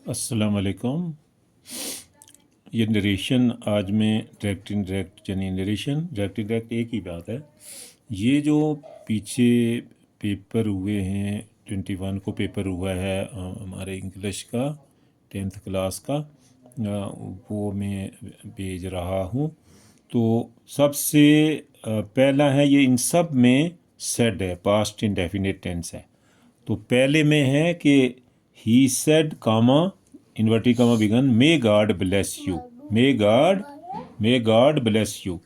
अस्सलाम वालेकुम। ये नरेशन आज मैं डायरेक्ट इनडायरेक्ट यानी नरेशन डायरेक्ट इनडायरेक्ट एक ही बात है। ये जो पीछे पेपर हुए हैं 21 को पेपर हुआ है हमारे इंग्लिश का 10th क्लास का, वो मैं भेज रहा हूँ। तो सबसे पहला है ये, इन सब में सेड है, पास्ट इंडेफिनिट टेंस है। तो पहले में है कि he said comma inverted comma begin may God bless you, may God bless you.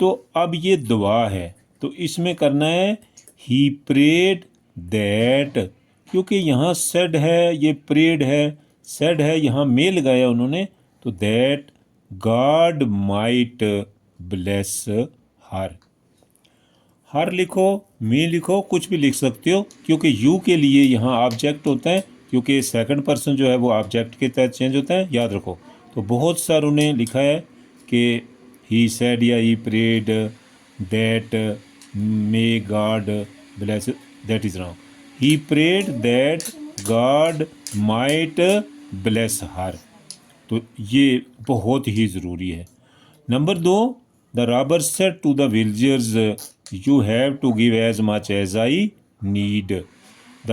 तो अब ये दुआ है, तो इसमें करना है ही प्रेड दैट, क्योंकि यहाँ सेड है, ये प्रेड है, सेड है, यहाँ मे लगाया उन्होंने, तो दैट गॉड माइट ब्लेस हर। हर लिखो, मी लिखो, कुछ भी लिख सकते हो, क्योंकि यू के लिए यहाँ ऑब्जेक्ट होता है, क्योंकि सेकंड पर्सन जो है वो ऑब्जेक्ट के तहत चेंज होता है, याद रखो। तो बहुत सारों ने लिखा है कि ही सेड या he prayed that may God bless, that is wrong. He prayed that God might bless her. तो ये बहुत ही ज़रूरी है। Number 2, the robber said to the villagers you have to give as much as I need. The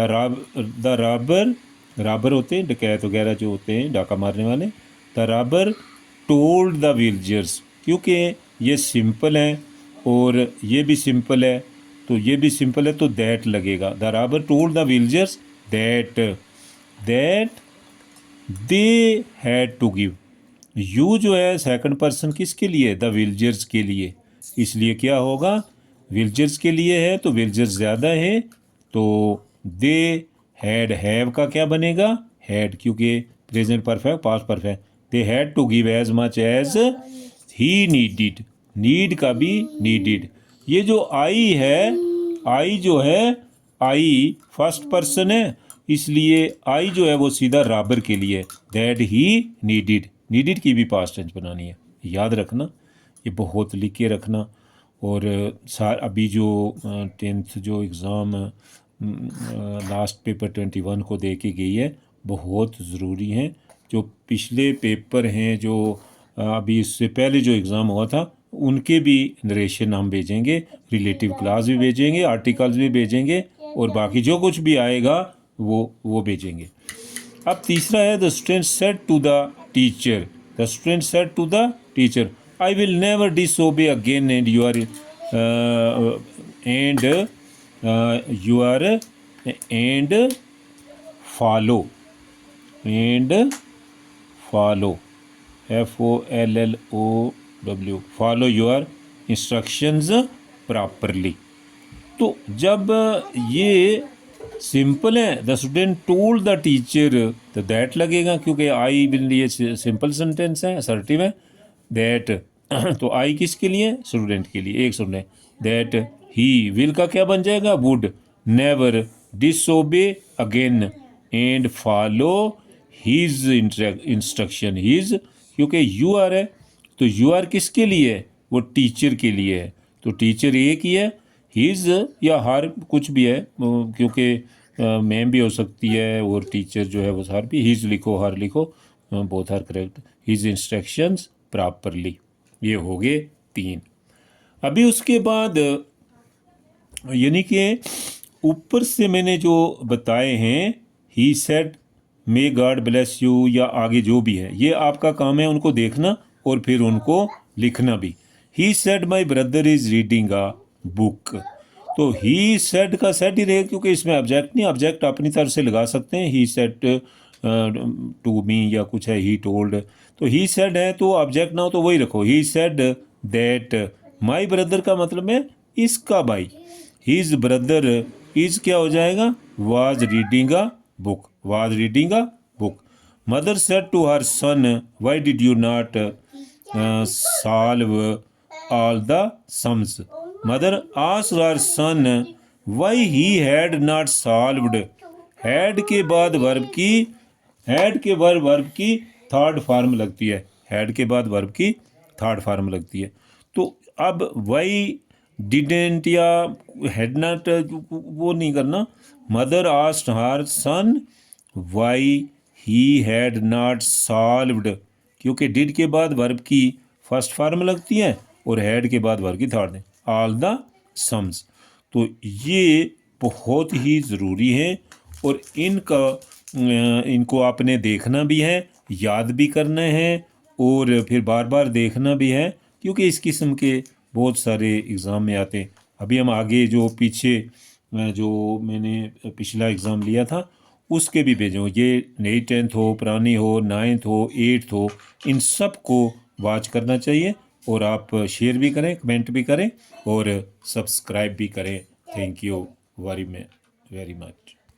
robber होते हैं डकैत वगैरह जो होते हैं, डाका मारने वाले। The robber told the villagers, क्योंकि ये सिंपल है और ये भी सिंपल है, तो ये भी सिंपल है तो दैट लगेगा। The robber told the villagers that they had to give. You जो है सेकंड पर्सन किसके लिए? द विलेजर्स के लिए, इसलिए क्या होगा? विलेजर्स के लिए है तो विलेजर्स ज़्यादा है, तो दे हैड, हैव का क्या बनेगा? हैड, क्योंकि present perfect past perfect. They had to give as much as he needed, need का भी नीडिड। ये जो आई है, आई जो है, आई फर्स्ट पर्सन है, इसलिए आई जो है वो सीधा राबर के लिए, दैट ही नीडिड, नीडिड की भी पास्ट टेंस बनानी है, याद रखना, ये बहुत लिख के रखना। और अभी जो 10th जो एग्ज़ाम लास्ट पेपर 21 को दे के गई है, बहुत ज़रूरी हैं। जो पिछले पेपर हैं, जो अभी इससे पहले जो एग्ज़ाम हुआ था, उनके भी नरेशन हम भेजेंगे, रिलेटिव क्लास भी भेजेंगे, आर्टिकल्स भी भेजेंगे, और बाकी जो कुछ भी आएगा वो भेजेंगे। अब तीसरा है, the student said to the teacher, the student said to the teacher I will never disobey again and you are and follow, FOLLOW, follow your instructions properly. तो जब ये सिंपल है, the student told the teacher, तो that लगेगा, क्योंकि I will ये simple sentence है, assertive है। दैट तो आई किसके लिए? स्टूडेंट के लिए, एक स्टूडेंट। दैट ही विल का क्या बन जाएगा? Would never disobey again and follow his instruction, his, क्योंकि यू आर है, तो यू आर किसके लिए है? वो टीचर के लिए है, तो टीचर एक ही है, हीज या हर कुछ भी है, क्योंकि मैम भी हो सकती है और टीचर जो है वो हर भी, हीज लिखो हर लिखो, both are correct. His instructions properly, ये हो गए 3। अभी उसके बाद यानी कि ऊपर से मैंने जो बताए हैं, he said, may God bless you, या आगे जो भी है, ये आपका काम है उनको देखना और फिर उनको लिखना भी। He said my brother is reading a book, तो ही सेड का सेड ही रहेगा, क्योंकि इसमें ऑब्जेक्ट नहीं, ऑब्जेक्ट अपनी तरफ से लगा सकते हैं। ही सेड टू मी या कुछ है, ही टोल्ड, तो ही सेड है तो ऑब्जेक्ट ना हो तो वही रखो। He said that my brother का मतलब है इसका भाई, हिज ब्रदर इज क्या हो जाएगा? Was reading a book, was reading a book. Mother said to her son why did you not solve all the sums. Mother asked her son why he had not solved. Had के बाद verb की, had के बाद verb की third form लगती है, had के बाद वर्ब की थर्ड फॉर्म लगती है। तो अब वाई डिडेंट या हैड नॉट वो नहीं करना। Mother asked her son why he had not solved, क्योंकि डिड के बाद वर्ब की फर्स्ट फॉर्म लगती है और हैड के बाद वर्ब की थर्ड है, ऑल द सम्स। तो ये बहुत ही ज़रूरी है और इनको आपने देखना भी है, याद भी करना है और फिर बार बार देखना भी है, क्योंकि इस किस्म के बहुत सारे एग्ज़ाम में आते हैं। अभी हम आगे जो पीछे जो मैंने पिछला एग्ज़ाम लिया था उसके भी भेजो, ये नई 10th हो, पुरानी हो, 9th हो, 8th हो, इन सब को वॉच करना चाहिए। और आप शेयर भी करें, कमेंट भी करें और सब्सक्राइब भी करें। Thank you very much.